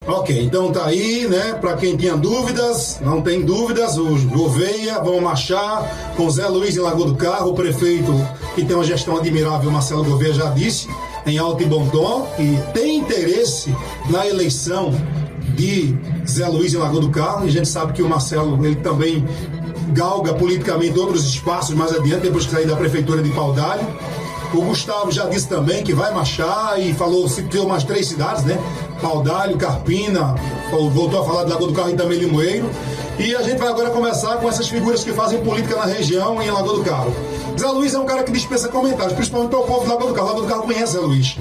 Ok, então tá aí, né? Para quem tinha dúvidas, não tem dúvidas, os Gouveia vão marchar com Zé Luiz em Lagoa do Carro. O prefeito, que tem uma gestão admirável, Marcelo Gouveia, já disse, em alto e bom tom, que tem interesse na eleição de Zé Luiz em Lagoa do Carro. E a gente sabe que o Marcelo, ele também galga politicamente outros espaços mais adiante, depois que sair da prefeitura de Paudalho. O Gustavo já disse também que vai marchar e falou, citou umas 3 cidades, né? Paudalho, Carpina, voltou a falar de Lagoa do Carro e também Limoeiro. E a gente vai agora conversar com essas figuras que fazem política na região e em Lagoa do Carro. Zé Luiz é um cara que dispensa comentários, principalmente para o povo de Lagoa do Carro. Lagoa do Carro conhece Zé Luiz.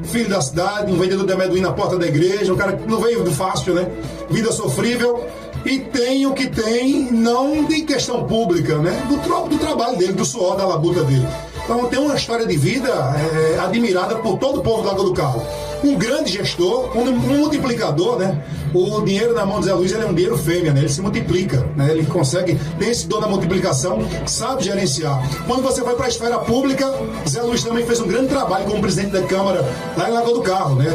Filho da cidade, um vendedor de amendoim na porta da igreja, um cara que não veio do fácil, né? Vida sofrível. E tem o que tem, não de questão pública, né? Do trabalho dele, do suor, da labuta dele. Então tem uma história de vida admirada por todo o povo do Lagoa do Carro. Um grande gestor, um multiplicador, né? O dinheiro na mão de Zé Luiz, ele é um dinheiro fêmea, né? Ele se multiplica, né? Ele consegue, tem esse dom da multiplicação, sabe gerenciar. Quando você vai para a esfera pública, Zé Luiz também fez um grande trabalho como presidente da Câmara lá em Lagoa do Carro, né?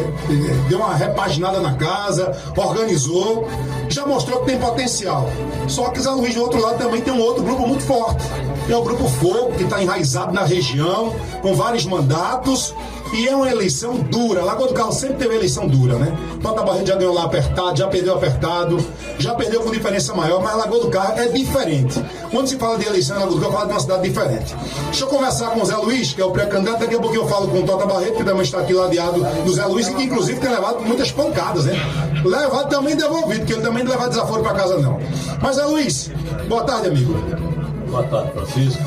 Deu uma repaginada na casa, organizou, já mostrou que tem potencial. Só que Zé Luiz, do outro lado, também tem um outro grupo muito forte. É o Grupo Fogo, que está enraizado na região, com vários mandatos, e é uma eleição dura. Lagoa do Carro sempre teve eleição dura, né? Tota Barreto já ganhou lá apertado, já perdeu com diferença maior, mas Lagoa do Carro é diferente. Quando se fala de eleição em Lagoa do Carro, fala de uma cidade diferente. Deixa eu conversar com o Zé Luiz, que é o pré-candidato, daqui a pouco eu falo com o Tota Barreto, que também está aqui ladeado do Zé Luiz, e que inclusive tem levado muitas pancadas, né? Levado também devolvido, porque ele também não leva desaforo para casa, não. Mas Zé Luiz, boa tarde, amigo. Boa tarde, Francisco.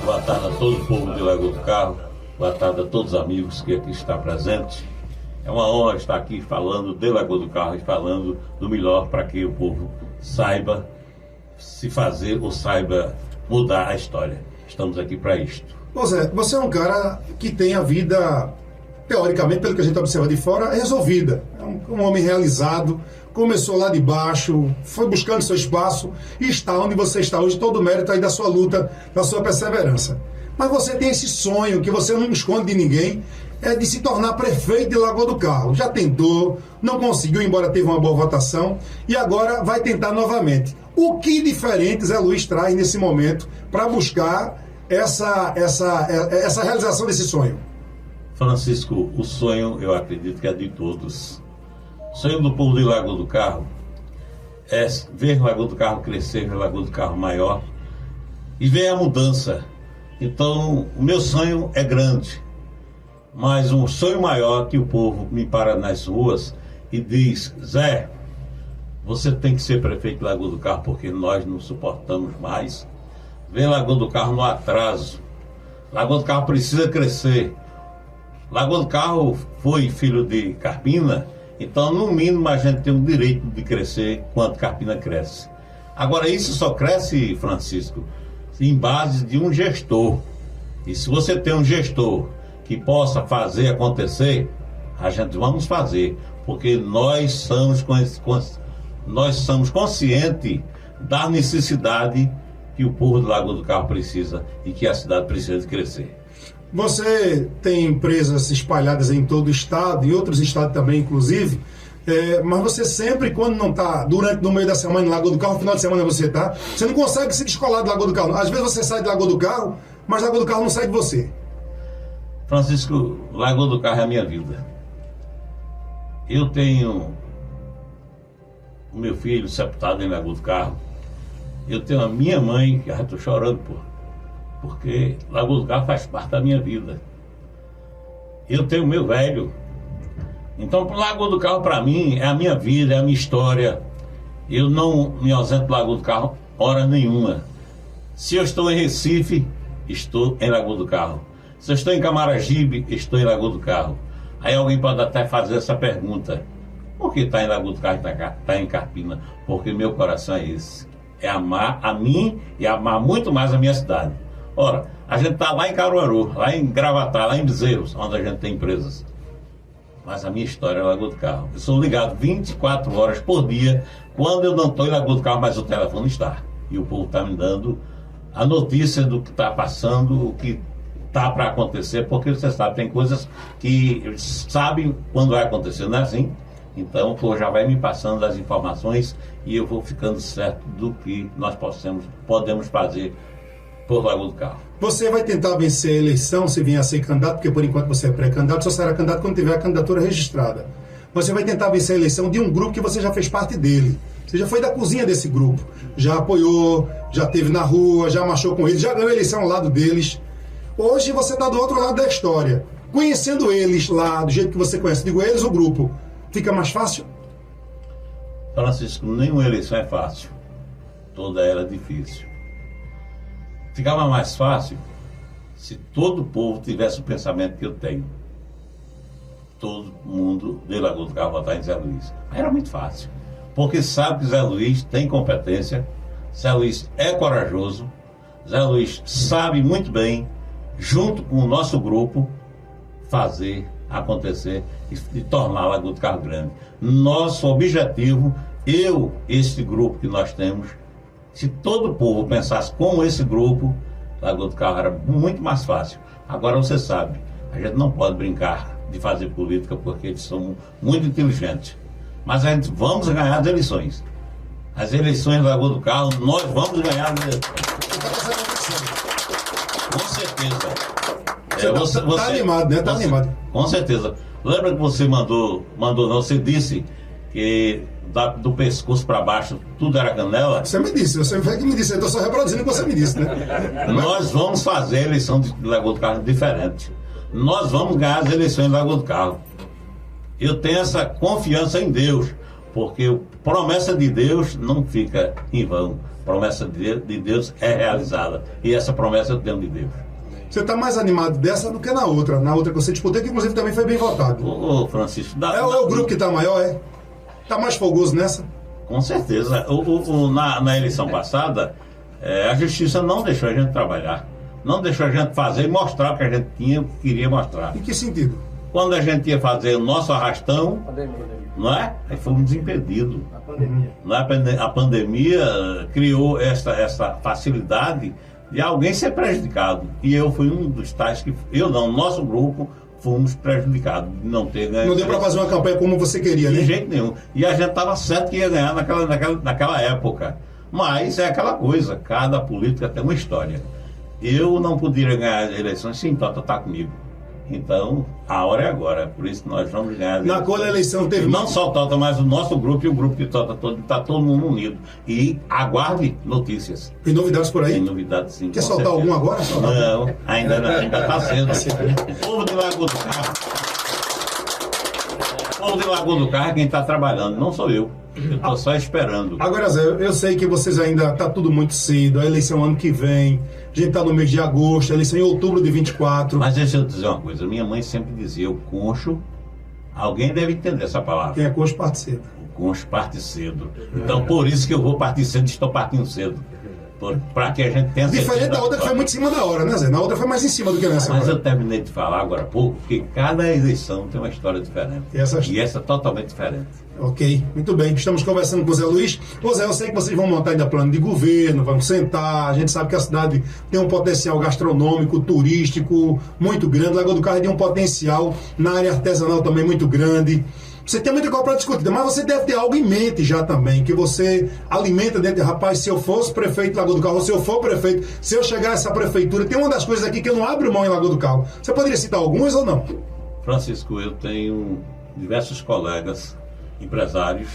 Boa tarde a todo o povo de Lagoa do Carro. Boa tarde a todos os amigos que aqui estão presentes. É uma honra estar aqui falando de Lagoa do Carro e falando do melhor para que o povo saiba se fazer ou saiba mudar a história. Estamos aqui para isto. Ô Zé, você é um cara que tem a vida, teoricamente, pelo que a gente observa de fora, resolvida. É um homem realizado, começou lá de baixo, foi buscando seu espaço e está onde você está hoje. Todo o mérito aí da sua luta, da sua perseverança. Mas você tem esse sonho, que você não esconde de ninguém, é de se tornar prefeito de Lagoa do Carro. Já tentou, não conseguiu, embora teve uma boa votação, e agora vai tentar novamente. O que diferente Zé Luiz traz nesse momento para buscar essa realização desse sonho? Francisco, o sonho, eu acredito que é de todos. O sonho do povo de Lagoa do Carro é ver Lagoa do Carro crescer, ver Lagoa do Carro maior e ver a mudança. Então, o meu sonho é grande, mas um sonho maior que o povo me para nas ruas e diz: Zé, você tem que ser prefeito de Lagoa do Carro porque nós não suportamos mais. Ver Lagoa do Carro no atraso. Lagoa do Carro precisa crescer. Lagoa do Carro foi filho de Carpina, então no mínimo a gente tem o direito de crescer quanto Carpina cresce. Agora isso só cresce, Francisco, em base de um gestor. E se você tem um gestor que possa fazer acontecer, a gente vamos fazer, porque nós somos conscientes da necessidade que o povo de Lagoa do Carro precisa e que a cidade precisa de crescer. Você tem empresas espalhadas em todo o estado, e outros estados também, inclusive, mas você sempre, quando não está, no meio da semana em Lagoa do Carro, no final de semana você está, você não consegue se descolar de Lagoa do Carro. Às vezes você sai de Lagoa do Carro, mas Lagoa do Carro não sai de você. Francisco, Lagoa do Carro é a minha vida. Eu tenho o meu filho sepultado em Lagoa do Carro. Eu tenho a minha mãe, que já estou chorando, porque Lagoa do Carro faz parte da minha vida. Eu tenho o meu velho. Então, Lagoa do Carro, para mim, é a minha vida, é a minha história. Eu não me ausento de Lagoa do Carro hora nenhuma. Se eu estou em Recife, estou em Lagoa do Carro. Se eu estou em Camaragibe, estou em Lagoa do Carro. Aí alguém pode até fazer essa pergunta: por que está em Lagoa do Carro e está em Carpina? Porque meu coração é esse. É amar a mim e amar muito mais a minha cidade. Ora, a gente está lá em Caruaru, lá em Gravatá, lá em Bezerros, onde a gente tem empresas. Mas a minha história é Lagoa do Carro. Eu sou ligado 24 horas por dia. Quando eu não estou em Lagoa do Carro, mas o telefone está. E o povo está me dando a notícia do que está passando, o que está para acontecer, porque você sabe, tem coisas que sabem quando vai acontecer, não é assim? Então, o povo já vai me passando as informações e eu vou ficando certo do que nós podemos fazer por Lagoa do Carro. Você vai tentar vencer a eleição se vier a ser candidato, porque por enquanto você é pré-candidato, só será candidato quando tiver a candidatura registrada. Você vai tentar vencer a eleição de um grupo que você já fez parte dele. Você já foi da cozinha desse grupo, já apoiou, já esteve na rua, já marchou com eles, já ganhou a eleição ao lado deles. Hoje você está do outro lado da história. Conhecendo eles lá, do jeito que você conhece, digo eles, o grupo, fica mais fácil? Francisco, nenhuma eleição é fácil. Toda ela é difícil. Ficava mais fácil se todo o povo tivesse o pensamento que eu tenho. Todo mundo de Lagoa do Carro votar em Zé Luiz. Era muito fácil. Porque sabe que Zé Luiz tem competência, Zé Luiz é corajoso, Zé Luiz sabe muito bem, junto com o nosso grupo, fazer acontecer e tornar a Lagoa do Carro grande. Nosso objetivo, esse grupo que nós temos, se todo o povo pensasse como esse grupo, Lagoa do Carro era muito mais fácil. Agora você sabe, a gente não pode brincar de fazer política porque eles são muito inteligentes. Mas a gente vamos ganhar as eleições. As eleições da Lagoa do Carro, nós vamos ganhar as eleições. Com certeza. Você tá animado, né? Tá animado. Com certeza. Lembra que você mandou não? Você disse que do pescoço para baixo tudo era canela? Você me disse, você foi que me disse. Eu estou só reproduzindo o que você me disse, né? Nós vamos fazer a eleição de Lagoa do Carro diferente. Nós vamos ganhar as eleições de Lagoa do Carro. Eu tenho essa confiança em Deus, porque promessa de Deus não fica em vão. Promessa de Deus é realizada. E essa promessa eu tenho de Deus. Você está mais animado dessa do que na outra. Na outra que você disputou, que inclusive também foi bem votado. Ô Francisco... É o grupo que está maior, é? Está mais fogoso nessa? Com certeza. Na eleição passada, a justiça não deixou a gente trabalhar. Não deixou a gente fazer e mostrar o que a gente queria mostrar. Em que sentido? Quando a gente ia fazer o nosso arrastão, não é? Aí fomos impedidos. A pandemia criou essa facilidade de alguém ser prejudicado. E eu fui um dos tais que... nosso grupo fomos prejudicados de não ter ganho. Não deu para fazer uma campanha como você queria, né? De jeito nenhum. E a gente estava certo que ia ganhar naquela época. Mas é aquela coisa, cada política tem uma história. Eu não poderia ganhar as eleições sem Tota estar comigo. Então, a hora é agora. Por isso que nós vamos ganhar. Na cor da eleição teve... Não só Tota, mas o nosso grupo e o grupo de Tota todo, está todo mundo unido. E aguarde notícias. Tem novidades por aí? Tem novidades, sim. Quer soltar alguma agora? Não, ainda está cedo. O povo de Lagoa do Carro. O povo de Lagoa do Carro é quem está trabalhando, não sou eu. Eu estou só esperando. Agora, Zé, eu sei que vocês ainda... Está tudo muito cedo. A eleição ano que vem. A gente está no mês de agosto. A eleição em outubro de 24. Mas deixa eu dizer uma coisa. Minha mãe sempre dizia, o concho... Alguém deve entender essa palavra. Quem é concho parte cedo. O concho parte cedo. Então, por isso que eu vou partir cedo. Estou partindo cedo. Para que a gente tenha... Diferente da outra que foi muito em cima da hora, né, Zé? Na outra foi mais em cima do que nessa. Mas eu terminei de falar agora há pouco, porque cada eleição tem uma história diferente. E essa é totalmente diferente. Ok, muito bem. Estamos conversando com o Zé Luiz. Ô Zé, eu sei que vocês vão montar ainda plano de governo, vão sentar. A gente sabe que a cidade tem um potencial gastronômico, turístico muito grande. Lagoa do Carro tem um potencial na área artesanal também muito grande. Você tem muita coisa para discutir, mas você deve ter algo em mente já também, que você alimenta dentro de, rapaz, se eu fosse prefeito de Lagoa do Carro, ou se eu for prefeito, se eu chegar a essa prefeitura, tem uma das coisas aqui que eu não abro mão em Lagoa do Carro. Você poderia citar algumas ou não? Francisco, eu tenho diversos colegas empresários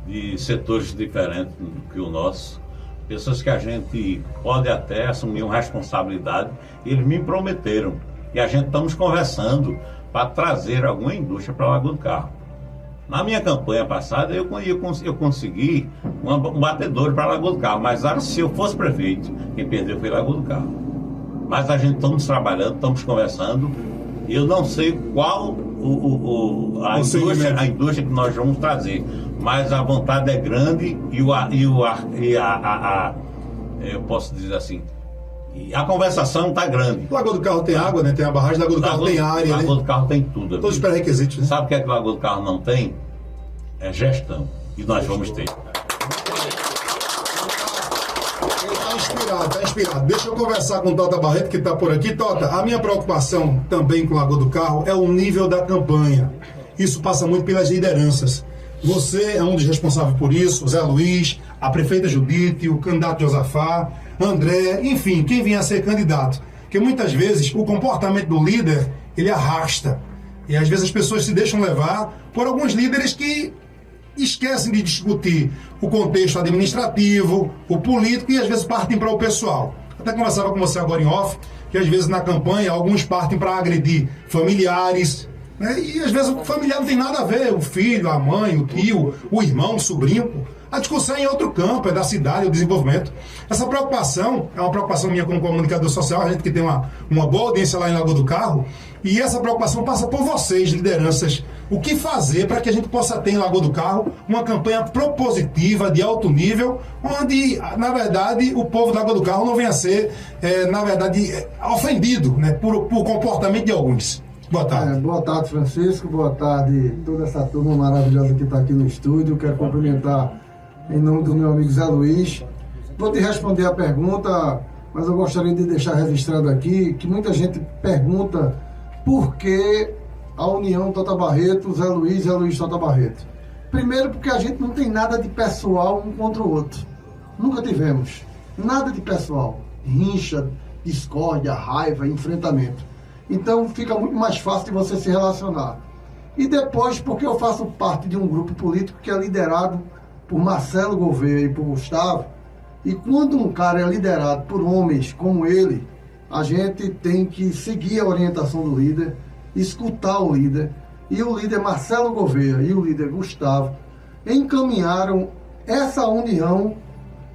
de setores diferentes do que o nosso, pessoas que a gente pode até assumir uma responsabilidade, e eles me prometeram, e a gente estamos conversando para trazer alguma indústria para a Lagoa do Carro. Na minha campanha passada, eu consegui um batedor para a Lagoa do Carro, mas se eu fosse prefeito, quem perdeu foi a Lagoa do Carro. Mas a gente estamos trabalhando, estamos conversando, eu não sei qual a indústria que nós vamos trazer, mas a vontade é grande eu posso dizer assim, e a conversação está grande. Lagoa do Carro tem água, né? Tem a barragem, Lagoa do Carro tem área, Lagoa do Carro tem tudo. Todos os pré-requisitos, né? Sabe o que é que Lagoa do Carro não tem? É gestão. E nós vamos ter. Está inspirado. Deixa eu conversar com o Tota Barreto, que está por aqui. Tota, a minha preocupação também com Lagoa do Carro é o nível da campanha. isso passa muito pelas lideranças. Você é um dos responsáveis por isso, o Zé Luiz, a prefeita Judite, o candidato Josafá, André, enfim, quem vier a ser candidato. Porque muitas vezes o comportamento do líder, ele arrasta. E às vezes as pessoas se deixam levar por alguns líderes que esquecem de discutir o contexto administrativo, o político, e às vezes partem para o pessoal. Até conversava com você agora em off, que às vezes na campanha alguns partem para agredir familiares, né? E às vezes o familiar não tem nada a ver, o filho, a mãe, o tio, o irmão, o sobrinho. A discussão é em outro campo, é da cidade, é o desenvolvimento. Essa preocupação é uma preocupação minha como comunicador social, a gente que tem uma boa audiência lá em Lagoa do Carro, e essa preocupação passa por vocês, lideranças. O que fazer para que a gente possa ter em Lagoa do Carro uma campanha propositiva, de alto nível, onde, na verdade, o povo da Lagoa do Carro não venha a ser, na verdade, ofendido, né, por comportamento de alguns. Boa tarde. Boa tarde, Francisco. Boa tarde toda essa turma maravilhosa que está aqui no estúdio. Quero cumprimentar em nome do meu amigo Zé Luiz. Vou te responder a pergunta, mas eu gostaria de deixar registrado aqui que muita gente pergunta por que a União Tota Barreto, Zé Luiz Tota Barreto. Primeiro, porque a gente não tem nada de pessoal um contra o outro. Nunca tivemos. Nada de pessoal. Rincha, discórdia, raiva, enfrentamento. Então fica muito mais fácil de você se relacionar. E depois, porque eu faço parte de um grupo político que é liderado por Marcelo Gouveia e por Gustavo, e quando um cara é liderado por homens como ele, a gente tem que seguir a orientação do líder, escutar o líder, e o líder Marcelo Gouveia e o líder Gustavo encaminharam essa união,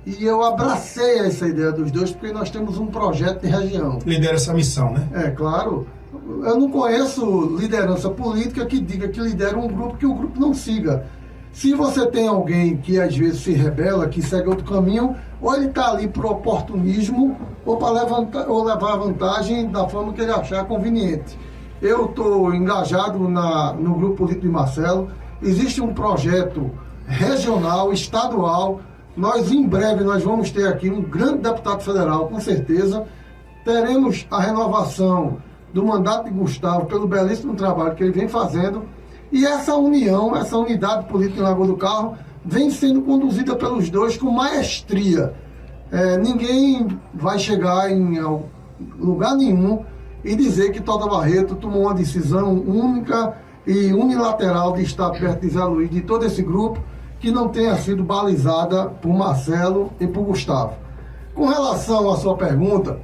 e eu abracei essa ideia dos dois, porque nós temos um projeto de região. Lidera essa missão, né? É, claro. Eu não conheço liderança política que diga que lidera um grupo que o grupo não siga. Se você tem alguém que às vezes se rebela, que segue outro caminho, ou ele está ali por oportunismo, ou para levar vantagem da forma que ele achar conveniente. Eu estou engajado no grupo político de Marcelo. Existe um projeto regional, estadual. Em breve, nós vamos ter aqui um grande deputado federal, com certeza. Teremos a renovação do mandato de Gustavo pelo belíssimo trabalho que ele vem fazendo. E essa união, essa unidade política em Lagoa do Carro, vem sendo conduzida pelos dois com maestria. Ninguém vai chegar em lugar nenhum e dizer que Tota Barreto tomou uma decisão única e unilateral de estar perto de Zé Luiz, de todo esse grupo, que não tenha sido balizada por Marcelo e por Gustavo. Com relação à sua pergunta,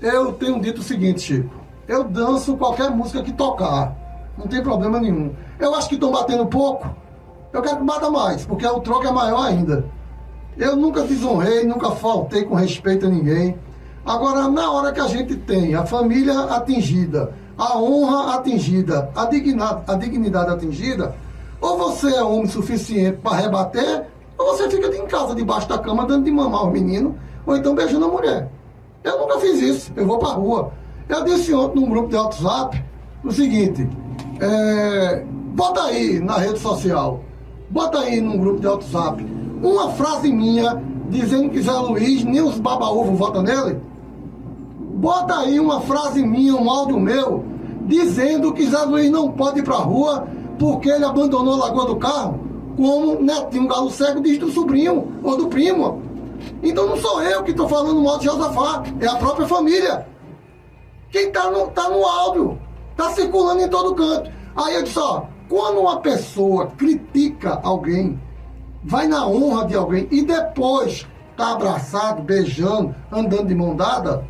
eu tenho dito o seguinte, Chico: eu danço qualquer música que tocar, não tem problema nenhum. Eu acho que estão batendo pouco, eu quero que bata mais, porque o troco é maior ainda. Eu nunca desonrei, nunca faltei com respeito a ninguém. Agora, na hora que a gente tem a família atingida, a honra atingida, a dignidade atingida, ou você é homem suficiente para rebater, ou você fica em casa, debaixo da cama, dando de mamar os meninos, ou então beijando a mulher. Eu nunca fiz isso, eu vou para a rua. Eu disse ontem num grupo de WhatsApp o seguinte: bota aí na rede social, bota aí num grupo de WhatsApp uma frase minha dizendo que Zé Luiz, nem os baba-ovo votam nele. Bota aí uma frase minha, um áudio meu, dizendo que Zé Luiz não pode ir para a rua porque ele abandonou a Lagoa do Carro, como Netinho Galo Cego diz do sobrinho ou do primo. Então não sou eu que estou falando mal de Josafá, é a própria família. Quem está no áudio, está circulando em todo canto. Aí eu disse, quando uma pessoa critica alguém, vai na honra de alguém e depois está abraçado, beijando, andando de mão dada,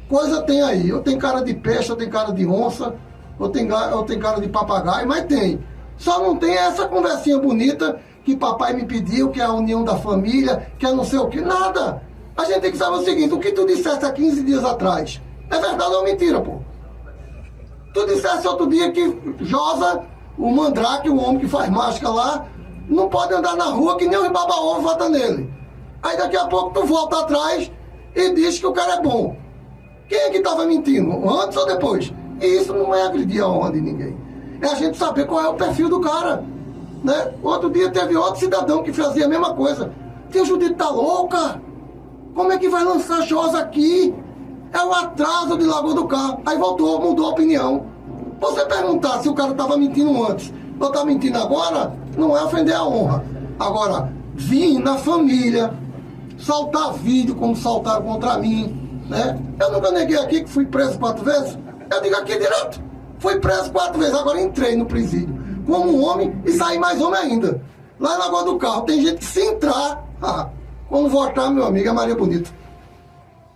coisa tem aí. Eu tenho cara de peixe, eu tenho cara de onça, eu tenho cara de papagaio, mas tem. Só não tem essa conversinha bonita que papai me pediu, que é a união da família, que é não sei o que, nada. A gente tem que saber o seguinte: o que tu disseste há 15 dias atrás, é verdade ou mentira, pô? Tu disseste outro dia que Josa, o mandrake, o homem que faz mágica lá, não pode andar na rua que nem o baba-ovo vota nele. Aí daqui a pouco tu volta atrás e diz que o cara é bom. Quem é que estava mentindo, antes ou depois? E isso não é agredir a honra de ninguém. É a gente saber qual é o perfil do cara, né? Outro dia teve outro cidadão que fazia a mesma coisa. Tia Judite tá louca? Como é que vai lançar Josa aqui? É o atraso de Lagoa do Carro. Aí voltou, mudou a opinião. Você perguntar se o cara estava mentindo antes, Vou estar mentindo agora? Não é ofender a honra. Agora, vir na família, soltar vídeo como soltaram contra mim, né? Eu nunca neguei aqui que fui preso 4 vezes. Eu digo aqui direto. Fui preso 4 vezes, agora entrei no presídio como um homem e saí mais homem ainda. Lá na Lagoa do Carro, tem gente que se entrar, quando voltar, meu amigo, é Maria Bonita.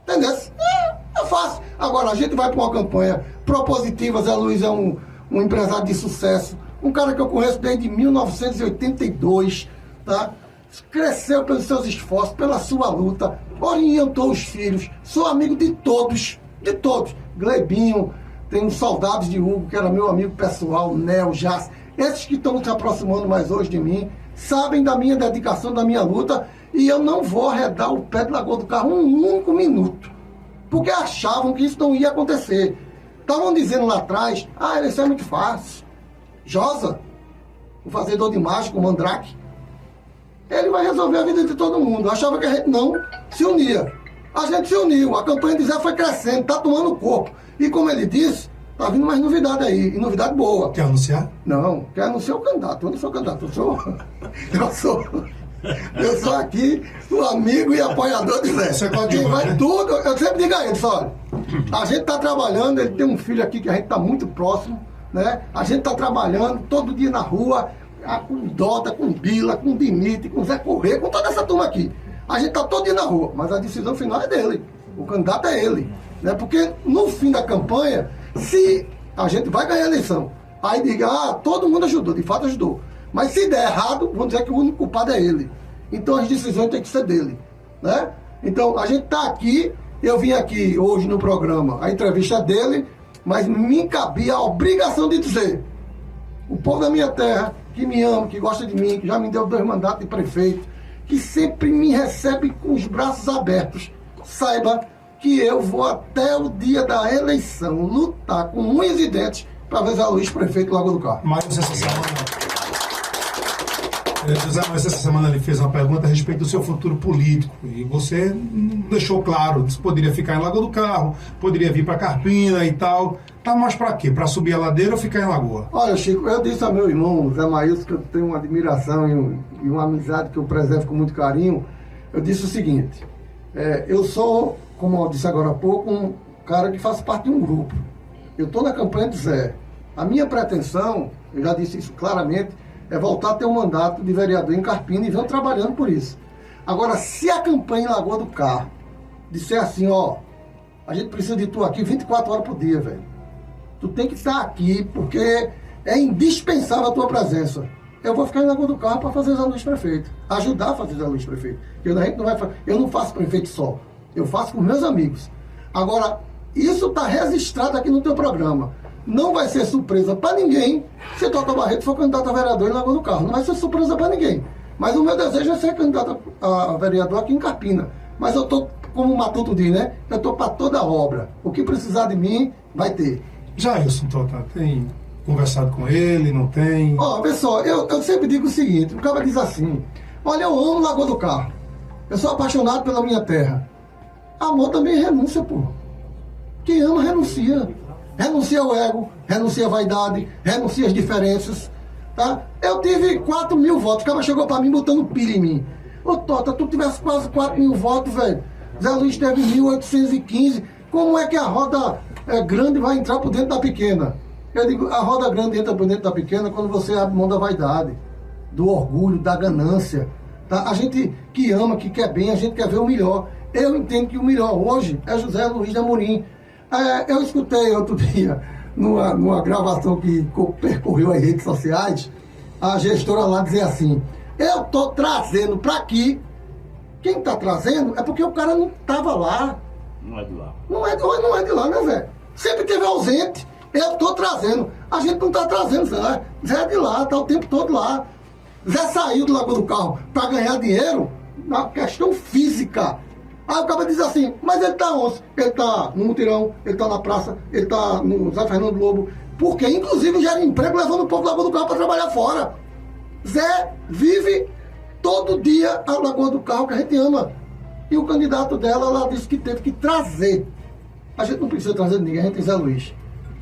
Entendeu? É fácil. Agora, a gente vai para uma campanha propositiva. Zé Luiz é um empresário de sucesso, um cara que eu conheço desde 1982, tá? Cresceu pelos seus esforços, pela sua luta, orientou os filhos, sou amigo de todos, Glebinho, tem os soldados de Hugo, que era meu amigo pessoal, Nel, Jace, esses que estão se aproximando mais hoje de mim, sabem da minha dedicação, da minha luta, e eu não vou arredar o pé de Lagoa do Carro um único minuto, porque achavam que isso não ia acontecer. Estavam dizendo lá atrás, eleição é muito fácil. Josa, o fazedor de mágico, o Mandrake, ele vai resolver a vida de todo mundo. Eu achava que a gente não se unia. A gente se uniu, a campanha de Zé foi crescendo, está tomando corpo. E como ele disse, tá vindo mais novidade aí, e novidade boa. Quer anunciar? Não, quer anunciar o candidato. Eu não sou candidato, eu sou aqui o amigo e apoiador de Zé. Você pode Quem vai né? tudo, eu sempre digo a ele, olha, a gente está trabalhando, ele tem um filho aqui que a gente está muito próximo, né? A gente está trabalhando todo dia na rua, com Dota, com Bila, com Dimitri, com Zé Corrêa, com toda essa turma aqui. A gente está todo dia na rua, mas a decisão final é dele. O candidato é ele. Né? Porque no fim da campanha, se a gente vai ganhar a eleição, aí diga, todo mundo ajudou, de fato ajudou. Mas se der errado, vamos dizer que o único culpado é ele. Então as decisões têm que ser dele. Né? Então a gente está aqui, eu vim aqui hoje no programa, a entrevista é dele, mas me cabia a obrigação de dizer, o povo da minha terra, que me ama, que gosta de mim, que já me deu 2 mandatos de prefeito, que sempre me recebe com os braços abertos, saiba que eu vou até o dia da eleição lutar com unhas e dentes para ver Zé Luiz prefeito do Lagoa do Carro. Mas essa semana ele fez uma pergunta a respeito do seu futuro político e você não deixou claro se poderia ficar em Lagoa do Carro, poderia vir para Carpina e tal. Tá mais para quê? Para subir a ladeira ou ficar em Lagoa? Olha, Chico, eu disse ao meu irmão, Zé Maílson, que eu tenho uma admiração e uma amizade que eu preservo com muito carinho. Eu disse o seguinte, eu sou, como eu disse agora há pouco, um cara que faz parte de um grupo. Eu estou na campanha de Zé. A minha pretensão, eu já disse isso claramente, é voltar a ter um mandato de vereador em Carpina e venho trabalhando por isso. Agora, se a campanha em Lagoa do Carro disser assim, a gente precisa de tu aqui 24 horas por dia, velho. Tu tem que estar aqui porque é indispensável a tua presença. Eu vou ficar em Lagoa do Carro para fazer Zé Luiz prefeito. Ajudar a fazer Zé Luiz prefeito. Eu não faço prefeito só. Eu faço com meus amigos. Agora, isso está registrado aqui no teu programa. Não vai ser surpresa para ninguém se Tota Barreto for candidato a vereador em Lagoa do Carro. Não vai ser surpresa para ninguém. Mas o meu desejo é ser candidato a vereador aqui em Carpina. Mas eu estou, como o Matuto diz, né? Eu estou para toda obra. O que precisar de mim, vai ter. Jailson, Tota, tem conversado com ele, não tem? Pessoal, eu sempre digo o seguinte, o cara diz assim, olha, eu amo Lagoa do Carro. Eu sou apaixonado pela minha terra. Amor também é renúncia, pô. Quem ama, renuncia. Renuncia ao ego, renuncia à vaidade, renuncia às diferenças, tá? Eu tive 4 mil votos, o cara chegou pra mim botando pilha em mim. Ô Tota, tu tivesse quase 4 mil votos, velho. Zé Luiz teve 1.815. Como é que a roda grande vai entrar por dentro da pequena? Eu digo, a roda grande entra por dentro da pequena quando você abre mão da vaidade, do orgulho, da ganância. Tá? A gente que ama, que quer bem, a gente quer ver o melhor. Eu entendo que o melhor hoje é José Luiz de Amorim. Eu escutei outro dia, numa gravação que percorreu as redes sociais, a gestora lá dizer assim, eu estou trazendo para aqui, quem está trazendo é porque o cara não estava lá. Não é de lá. Não é de lá, né, Zé? Sempre esteve ausente, eu estou trazendo. A gente não está trazendo, Zé. Zé é de lá, está o tempo todo lá. Zé saiu do Lagoa do Carro para ganhar dinheiro na questão física. Aí o cara diz assim, mas ele está onde? Ele está no Mutirão, ele está na praça, ele está no Zé Fernando Lobo, porque inclusive gera emprego levando o povo do Lagoa do Carro para trabalhar fora. Zé vive todo dia a Lagoa do Carro que a gente ama. E o candidato dela, ela disse que teve que trazer. A gente não precisa trazer ninguém, a gente tem Zé Luiz.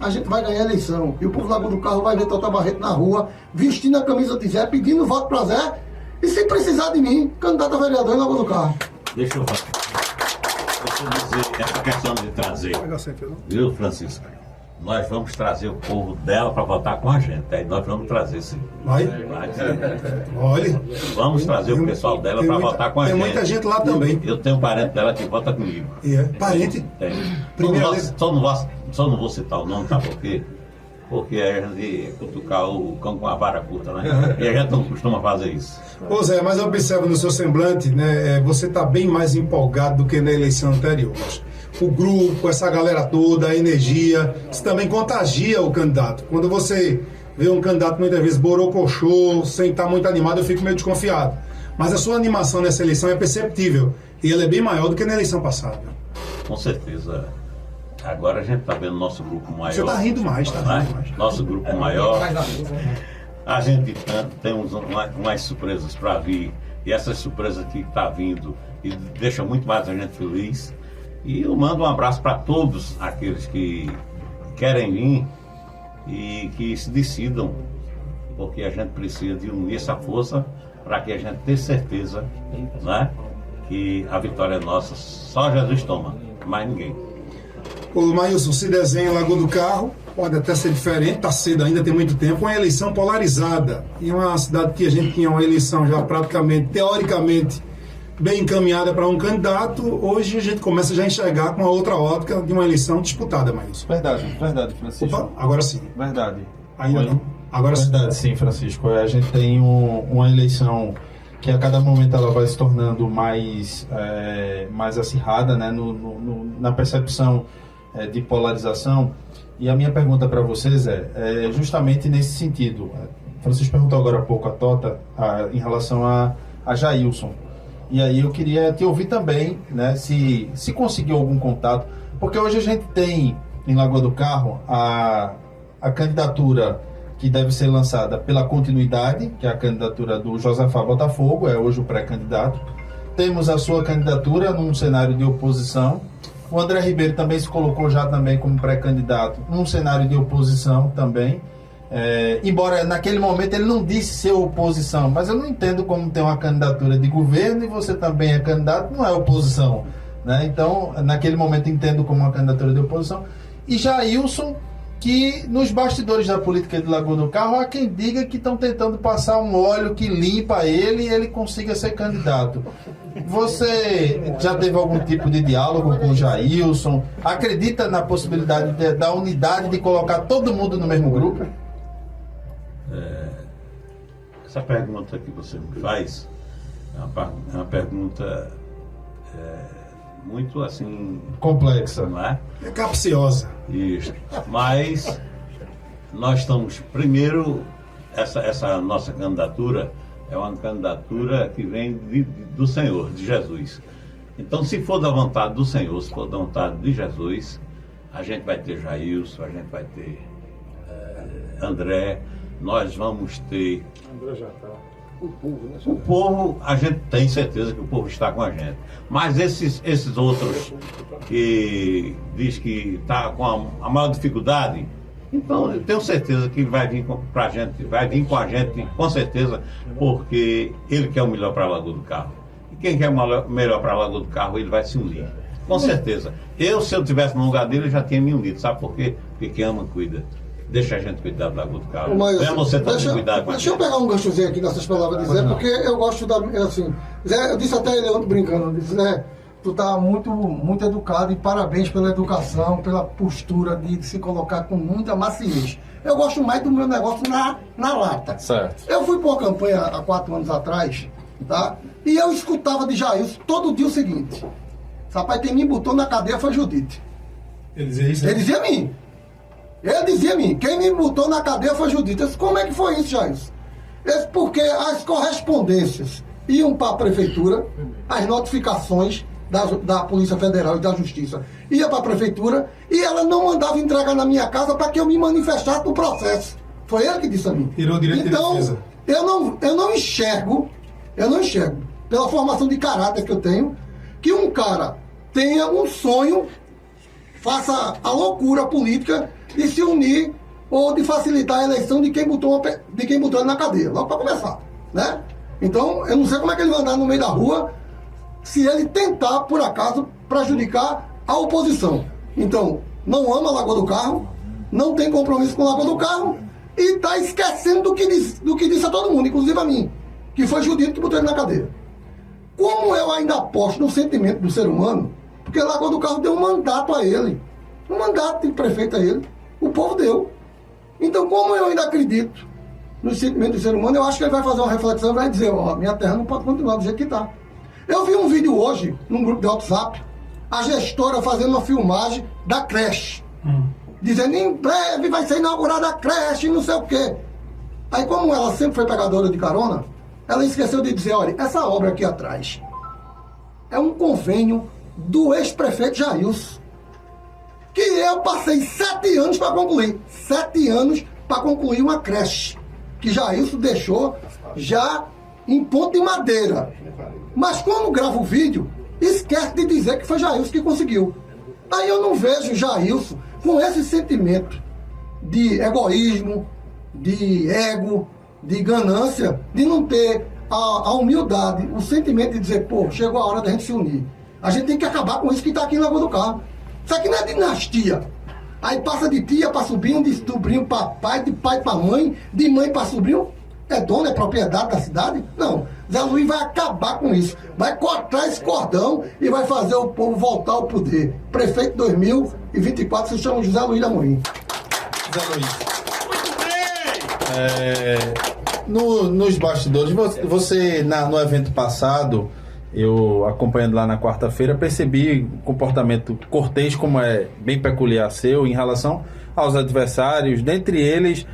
a gente vai ganhar a eleição. E o povo Lagoa do Carro vai ver Tota Barreto na rua, vestindo a camisa de Zé, pedindo voto para Zé. E se precisar de mim, candidato a vereador em Lagoa do Carro. Deixa eu dizer, essa questão de trazer, viu, Francisco? Nós vamos trazer o povo dela para votar com a gente. Aí nós vamos trazer, sim. Vai? Olha. Vamos trazer o pessoal dela para votar com a gente. Tem muita gente lá também. Eu tenho um parente dela que vota comigo. Parente? Tem. Primeira Só não vou citar o nome, sabe por quê? Porque a gente cutucar o cão com a vara curta, né? E a gente não costuma fazer isso. Ô Zé, mas eu observo no seu semblante, né? Você está bem mais empolgado do que na eleição anterior. O grupo, essa galera toda, a energia, isso também contagia o candidato. Quando você vê um candidato muitas vezes borocochô, sem estar muito animado, eu fico meio desconfiado. Mas a sua animação nessa eleição é perceptível. E ela é bem maior do que na eleição passada. Com certeza. Agora a gente está vendo nosso grupo maior. Você está rindo mais, tá rindo mais. Nosso grupo maior. A gente temos umas surpresas para vir. E essas surpresas que está vindo e deixa muito mais a gente feliz. E eu mando um abraço para todos aqueles que querem vir e que se decidam, porque a gente precisa de unir essa força para que a gente tenha certeza, né, que a vitória é nossa. Só Jesus toma, mais ninguém. O Maílson, se desenha em Lagoa do Carro, pode até ser diferente, está cedo ainda, tem muito tempo, uma eleição polarizada. E uma cidade que a gente tinha uma eleição já praticamente, teoricamente, bem encaminhada para um candidato, hoje a gente começa já a enxergar com a outra ótica de uma eleição disputada, Maílson. Verdade, Francisco. Opa, agora sim. Verdade. Ainda não. Agora sim. Verdade, sim, Francisco. A gente tem uma eleição que a cada momento ela vai se tornando mais acirrada, né, na percepção de polarização. E a minha pergunta para vocês é justamente nesse sentido. Francisco perguntou agora há pouco a Tota em relação a Jailson. E aí eu queria te ouvir também, né, se conseguiu algum contato, porque hoje a gente tem em Lagoa do Carro a candidatura que deve ser lançada pela Continuidade, que é a candidatura do Josafá Botafogo, é hoje o pré-candidato. Temos a sua candidatura num cenário de oposição. O André Ribeiro também se colocou já também como pré-candidato num cenário de oposição também. Embora naquele momento ele não disse ser oposição, mas eu não entendo como tem uma candidatura de governo e você também é candidato, não é oposição, né? Então, naquele momento entendo como uma candidatura de oposição. E Jailson, que nos bastidores da política de Lagoa do Carro, há quem diga que estão tentando passar um óleo que limpa ele e ele consiga ser candidato. Você já teve algum tipo de diálogo com o Jailson? Acredita na possibilidade da unidade de colocar todo mundo no mesmo grupo? Essa pergunta que você me faz é uma pergunta muito assim... complexa. Não é? É capciosa. Isso. Mas nós estamos... Primeiro, essa nossa candidatura é uma candidatura que vem do Senhor, de Jesus. Então, se for da vontade do Senhor, se for da vontade de Jesus, a gente vai ter Jailson, a gente vai ter André, nós vamos ter... André já está. O povo, a gente tem certeza que o povo está com a gente. Mas esses outros que diz que está com a maior dificuldade, então eu tenho certeza que vai vir pra gente, vai vir com a gente, com certeza, porque ele quer o melhor para a Lagoa do Carro. E quem quer o melhor para a Lagoa do Carro, ele vai se unir. Com certeza. Se eu tivesse no lugar dele, eu já tinha me unido. Sabe por quê? Porque quem ama, cuida. Deixa a gente cuidar da Lagoa do Carro. Mas, é você também cuidar com a gente. Deixa eu pegar um ganchozinho aqui nessas palavras de Zé, porque eu gosto da... assim, Zé, eu disse até ele ontem brincando, eu disse, Zé, tu tá muito educado e parabéns pela educação, pela postura de se colocar com muita maciez. Eu gosto mais do meu negócio na lata. Certo. Eu fui para uma campanha há 4 anos atrás, tá? E eu escutava de Jailson todo dia o seguinte: rapaz, quem me botou na cadeia foi Judite. Ele dizia isso? Ele dizia a mim. Ele dizia a mim, quem me botou na cadeia foi Judite. Eu disse, como é que foi isso, Jailson? Porque as correspondências iam para a prefeitura, as notificações da Polícia Federal e da Justiça ia para a prefeitura e ela não mandava entregar na minha casa para que eu me manifestasse no processo. Foi ele que disse a mim. Tirou o direito de defesa. Então, eu não enxergo, pela formação de caráter que eu tenho, que um cara tenha um sonho, faça a loucura política de se unir ou de facilitar a eleição de quem botou ele na cadeia, logo para começar, né? Então, eu não sei como é que ele vai andar no meio da rua se ele tentar, por acaso, prejudicar a oposição. Então, não ama a Lagoa do Carro, não tem compromisso com a Lagoa do Carro e está esquecendo do que disse a todo mundo, inclusive a mim, que foi Judito que botou ele na cadeia. Como eu ainda aposto no sentimento do ser humano, porque a Lagoa do Carro deu um mandato a ele, um mandato de prefeito a ele, o povo deu. Então, como eu ainda acredito no sentimento do ser humano, eu acho que ele vai fazer uma reflexão e vai dizer, ó, minha terra não pode continuar do jeito que está. Eu vi um vídeo hoje, num grupo de WhatsApp, a gestora fazendo uma filmagem da creche, dizendo, em breve vai ser inaugurada a creche, não sei o quê. Aí, como ela sempre foi pegadora de carona, ela esqueceu de dizer, olha, essa obra aqui atrás é um convênio do ex-prefeito Jailson, que eu passei 7 anos para concluir. 7 anos para concluir uma creche, que Jailson deixou já em ponto de madeira. Mas quando grava o vídeo, esquece de dizer que foi Jailson que conseguiu. Aí eu não vejo Jailson com esse sentimento de egoísmo, de ego, de ganância, de não ter a humildade, o sentimento de dizer, pô, chegou a hora da gente se unir. A gente tem que acabar com isso que está aqui em Lagoa do Carro. Isso aqui não é dinastia. Aí passa de tia para sobrinho, de sobrinho para pai, de pai para mãe, de mãe para sobrinho. É dono, é propriedade da cidade? Não. Zé Luiz vai acabar com isso. Vai cortar esse cordão e vai fazer o povo voltar ao poder. Prefeito 2024 se chama José Luiz de Amorim. Zé Luiz. Nos bastidores, você no evento passado, eu acompanhando lá na quarta-feira, percebi um comportamento cortês, como é bem peculiar seu, em relação aos adversários, dentre eles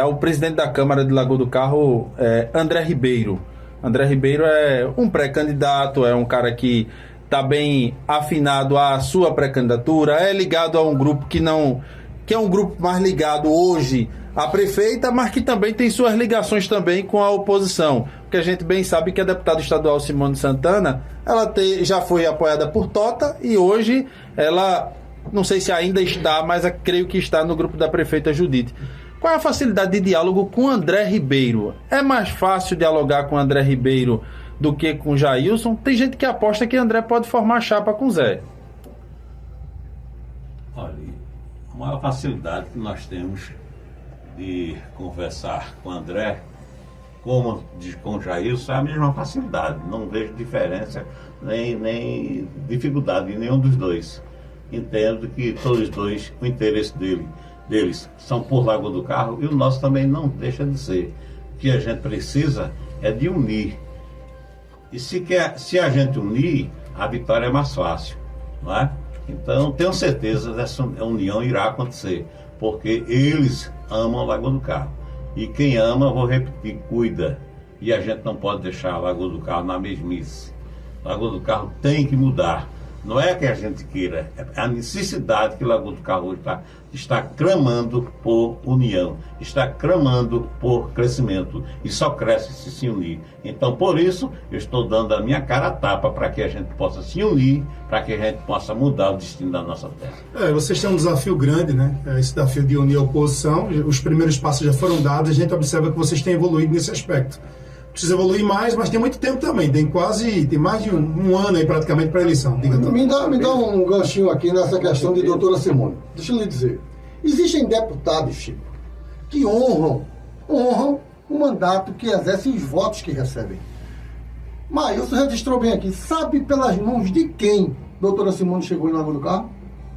ao presidente da Câmara de Lagoa do Carro, André Ribeiro. André Ribeiro é um pré-candidato, é um cara que está bem afinado à sua pré-candidatura, é ligado a um grupo que é um grupo mais ligado hoje à prefeita, mas que também tem suas ligações também com a oposição, porque a gente bem sabe que a deputada estadual Simone Santana, ela já foi apoiada por Tota e hoje ela, não sei se ainda está, mas creio que está no grupo da prefeita Judite. Qual é a facilidade de diálogo com André Ribeiro? É mais fácil dialogar com André Ribeiro do que com Jailson? Tem gente que aposta que André pode formar chapa com Zé. Olha, a maior facilidade que nós temos de conversar com André, como com Jailson, é a mesma facilidade. Não vejo diferença nem dificuldade em nenhum dos dois. Entendo que todos os dois, o interesse deles são por Lagoa do Carro e o nosso também não deixa de ser. O que a gente precisa é de unir. E se a gente unir, a vitória é mais fácil, não é? Então, tenho certeza dessa união irá acontecer, porque eles amam Lagoa do Carro. E quem ama, vou repetir, cuida. E a gente não pode deixar a Lagoa do Carro na mesmice. Lagoa do Carro tem que mudar. Não é que a gente queira, é a necessidade que Lagoa do Carro hoje está clamando por união, está clamando por crescimento, e só cresce se unir. Então, por isso, eu estou dando a minha cara a tapa para que a gente possa se unir, para que a gente possa mudar o destino da nossa terra. Vocês têm um desafio grande, né? Esse desafio de unir a oposição. Os primeiros passos já foram dados, a gente observa que vocês têm evoluído nesse aspecto. Precisa evoluir mais, mas tem muito tempo também. Tem mais de um ano aí praticamente para a eleição. Me dá um ganchinho aqui nessa questão de doutora Simone. Deixa eu lhe dizer. Existem deputados, Chico, que honram o mandato que exercem, os votos que recebem. Maílson registrou bem aqui. Sabe pelas mãos de quem doutora Simone chegou em Lagoa do Carro?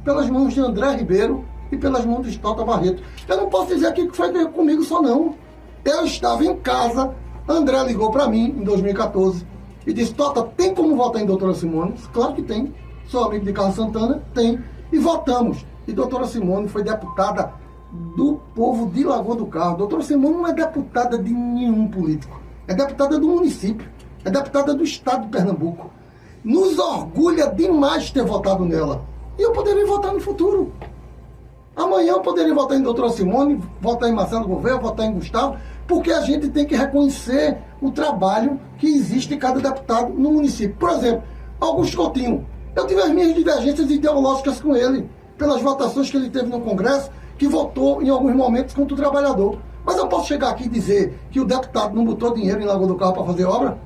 Pelas mãos de André Ribeiro e pelas mãos de Tota Barreto. Eu não posso dizer aqui que foi comigo só não. Eu estava em casa. André ligou para mim em 2014 e disse, Tota, tem como votar em doutora Simone? Claro que tem. Sou amigo de Carlos Santana? Tem. E votamos. E doutora Simone foi deputada do povo de Lagoa do Carro. Doutora Simone não é deputada de nenhum político. É deputada do município. É deputada do estado de Pernambuco. Nos orgulha demais ter votado nela. E eu poderia votar no futuro. Amanhã eu poderia votar em doutora Simone, votar em Marcelo Gouveia, votar em Gustavo, porque a gente tem que reconhecer o trabalho que existe em cada deputado no município. Por exemplo, Augusto Coutinho. Eu tive as minhas divergências ideológicas com ele, pelas votações que ele teve no Congresso, que votou em alguns momentos contra o trabalhador. Mas eu posso chegar aqui e dizer que o deputado não botou dinheiro em Lagoa do Carro para fazer obra?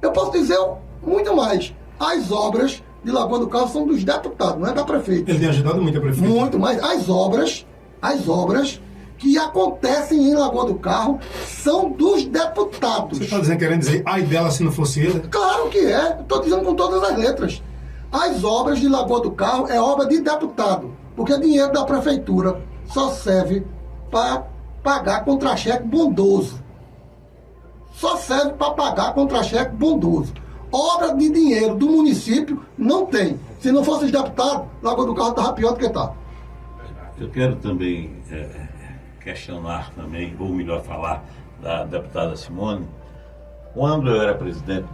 Eu posso dizer muito mais. As obras de Lagoa do Carro são dos deputados, não é da prefeita. Ele tem ajudado muito a prefeita. Muito, mas as obras que acontecem em Lagoa do Carro são dos deputados. Você está dizendo, querendo dizer, ai dela se não fosse ele? Claro que é, estou dizendo com todas as letras. As obras de Lagoa do Carro é obra de deputado, porque dinheiro da prefeitura só serve para pagar contra-cheque bondoso. Só serve para pagar contra-cheque bondoso. Obra de dinheiro do município não tem. Se não fosse os deputados, Lagoa do Carro estava pior do que está. Eu quero também questionar também, ou melhor falar, da deputada Simone. Quando eu era presidente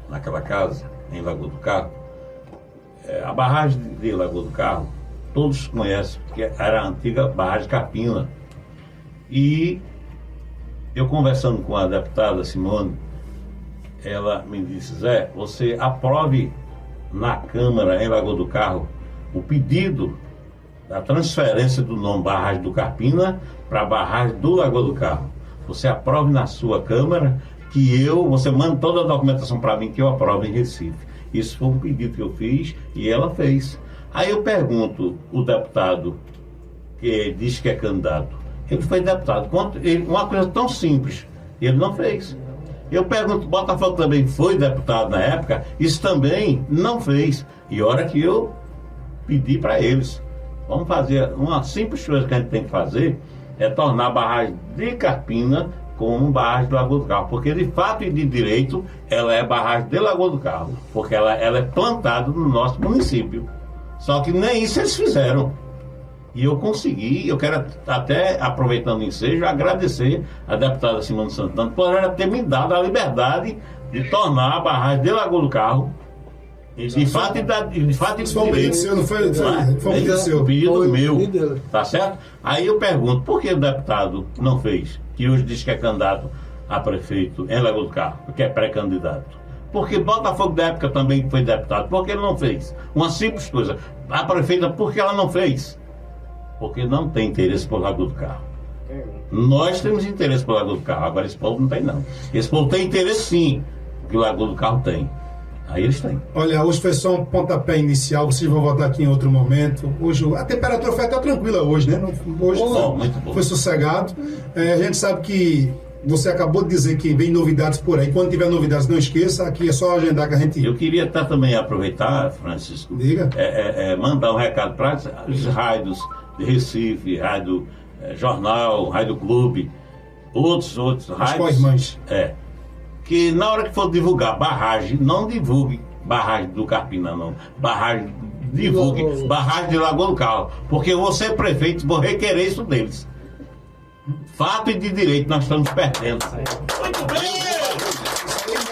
naquela casa, em Lagoa do Carro, a barragem de Lagoa do Carro, todos conhecem, porque era a antiga barragem Carpina. E eu conversando com a deputada Simone, ela me disse: Zé, você aprove na Câmara, em Lagoa do Carro, o pedido da transferência do nome Barragem do Carpina para a barragem do Lagoa do Carro. Você aprove na sua Câmara que você manda toda a documentação para mim que eu aprovo em Recife. Isso foi um pedido que eu fiz e ela fez. Aí eu pergunto, o deputado que diz que é candidato, ele foi deputado, uma coisa tão simples, ele não fez. Eu pergunto, Botafogo também foi deputado na época, isso também não fez. E hora que eu pedi para eles, vamos fazer uma simples coisa que a gente tem que fazer, é tornar a barragem de Carpina como barragem do Lagoa do Carro, porque de fato e de direito ela é barragem de Lagoa do Carro, porque ela é plantada no nosso município. Só que nem isso eles fizeram. E eu consegui, eu quero até, aproveitando o ensejo, agradecer a deputada Simone Santana por ela ter me dado a liberdade de tornar a barragem de Lagoa do Carro. De fato e de Foi um pedido seu, não foi? Foi um pedido seu. Pedido meu, tá certo? Aí eu pergunto, por que o deputado não fez? Que hoje diz que é candidato a prefeito em Lagoa do Carro, que é pré-candidato. Porque Botafogo da época também foi deputado, por que ele não fez? Uma simples coisa, a prefeita, por que ela não fez? Porque não tem interesse por Lagoa do Carro. Nós temos interesse por Lagoa do Carro, agora esse povo não tem não. Esse povo tem interesse sim, que o Lagoa do Carro tem. Aí eles têm. Olha, hoje foi só um pontapé inicial, vocês vão votar aqui em outro momento. Hoje a temperatura foi até tranquila hoje, né? Hoje muito bom. Foi sossegado. A gente sabe que você acabou de dizer que vem novidades por aí. Quando tiver novidades, não esqueça, aqui é só agendar que a gente... Eu queria também aproveitar, Francisco, diga. Mandar um recado para os rádios de Recife, rádio Jornal, Rádio Clube, outros rádios. Que na hora que for divulgar barragem, não divulgue barragem do Carpina, não. Divulgue barragem de Lagoa do Carro. Porque você, prefeito, vou requerer isso deles. Fato e de direito, nós estamos perdendo. Muito bem!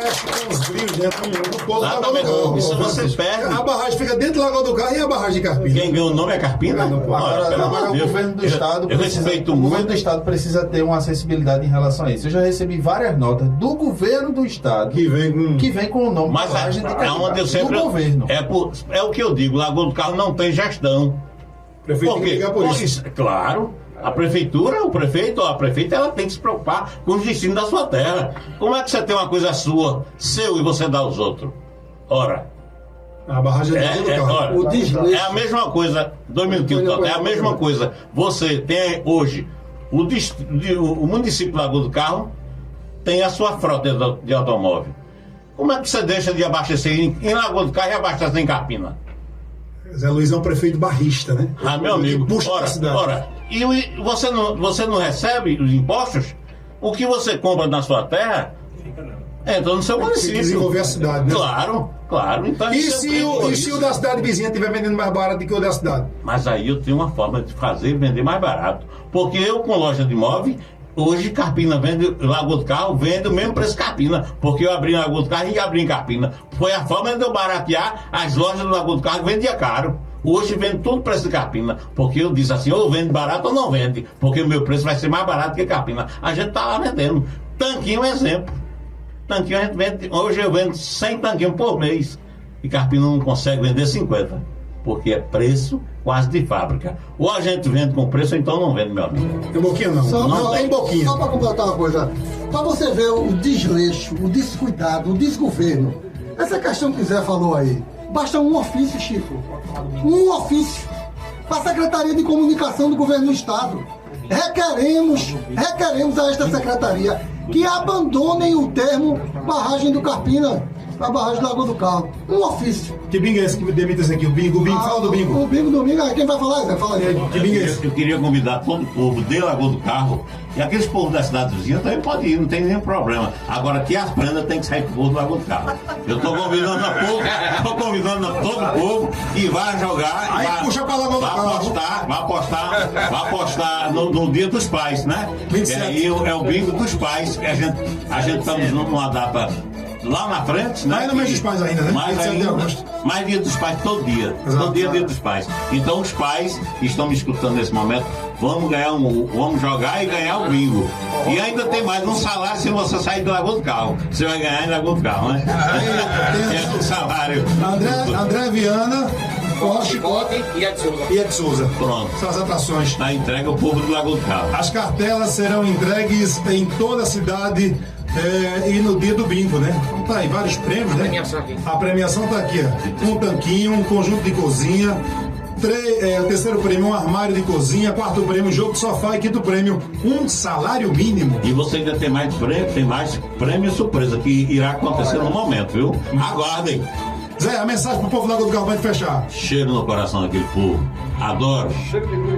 Com os brilhos dentro do povo da Lagoa do Carro. Isso você perde. A barragem fica dentro do Lagoa do Carro e a barragem de Carpina. Quem ganhou o nome é Carpina? Agora o governo do Estado precisa ter uma acessibilidade em relação a isso. Eu já recebi várias notas do governo do Estado que vem com o nome mas barragem de Carpina. Onde eu sempre, do governo. É o que eu digo, Lagoa do Carro não tem gestão. Prefeito tem que ligar por isso. Claro. A prefeitura, o prefeito ou a prefeita, ela tem que se preocupar com os destinos da sua terra. Como é que você tem uma coisa seu e você dá aos outros? Ora. A barragem é a mesma coisa, 2 minutinhos, é a mesma coisa. Você tem hoje, o município de Lagoa do Carro tem a sua frota de automóvel. Como é que você deixa de abastecer em Lagoa do Carro e abastecer em Carpina? Zé Luiz é um prefeito barrista, né? Meu amigo, e você não recebe os impostos? O que você compra na sua terra entra no seu município. Tem que desenvolver a cidade, né? Claro. Então, e se o da cidade vizinha estiver vendendo mais barato do que o da cidade? Mas aí eu tenho uma forma de vender mais barato. Porque eu, com loja de imóvel, hoje Carpina vende, Lagoa do Carro vende o mesmo preço Carpina. Porque eu abri em Lagoa do Carro e abri em Carpina. Foi a forma de eu baratear as lojas do Lagoa do Carro que vendia caro. Hoje vende tudo preço de Carpina, porque eu disse assim, ou vende barato ou não vende, porque o meu preço vai ser mais barato que Carpina. A gente está lá vendendo. Tanquinho é um exemplo. Tanquinho a gente vende, hoje eu vendo 100 tanquinhos por mês, e Carpina não consegue vender 50. porque é preço quase de fábrica. Ou a gente vende com preço, ou então não vende, meu amigo. Tem boquinha não. Não tem boquinha. Só para completar uma coisa, para você ver o desleixo, o descuidado, o desgoverno. Essa questão que o Zé falou aí, basta um ofício, Chico. Um ofício para a Secretaria de Comunicação do Governo do Estado. Requeremos a esta secretaria que abandonem o termo barragem do Carpina, a barragem do Lagoa do Carro. Um ofício. Que bingo é esse que demita esse aqui? O bingo, fala do bingo. O bingo do bingo, quem vai falar, Zé? Fala aí. Que bingo é esse? Eu queria convidar todo o povo de Lagoa do Carro, e aqueles povos da cidade vizinha também pode ir, não tem nenhum problema. Agora que as prendas tem que sair pro povo do Lagoa do Carro. Eu estou convidando todo o povo e vai jogar. Aí vai, puxa pra Lagoa do Carro. Vai apostar no Dia dos Pais, né? 27. E aí é o bingo dos pais, que a gente estamos numa data lá na frente, né? Mas no mês dos pais ainda, né? Mais Dia dos Pais todo dia. Exato. Todo dia é Dia dos Pais. Então os pais que estão me escutando nesse momento, vamos jogar e ganhar o bingo. E ainda tem mais um salário se você sair do Lagoa do Carro. Você vai ganhar em Lagoa do Carro, né? É um salário. André Viana, Chicote e a de Souza. e Ed Souza. Pronto. São as atrações. Na entrega ao povo do Lagoa do Carro. As cartelas serão entregues em toda a cidade e no dia do bingo, né? Então tá aí, vários prêmios, né? Premiação aqui. A premiação tá aqui, ó. Um tanquinho, um conjunto de cozinha. O terceiro prêmio, um armário de cozinha. Quarto prêmio, um jogo de sofá. E quinto prêmio, um salário mínimo. E você ainda tem mais prêmio surpresa que irá acontecer no momento, viu? Aguardem. Zé, a mensagem pro povo do Lagoa do Carro pra gente fechar. Cheiro no coração daquele povo. Adoro.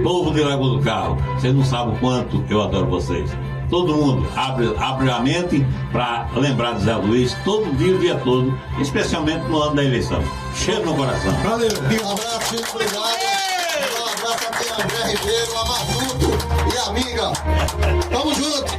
Povo de Lagoa do Carro. Vocês não sabem o quanto eu adoro vocês. Todo mundo abre a mente para lembrar de Zé Luiz todo dia, o dia todo, especialmente no ano da eleição. Cheiro no coração. Valeu. Um abraço, Chico, obrigado. Um abraço também a André Ribeiro, a Matuto e a amiga. Tamo junto.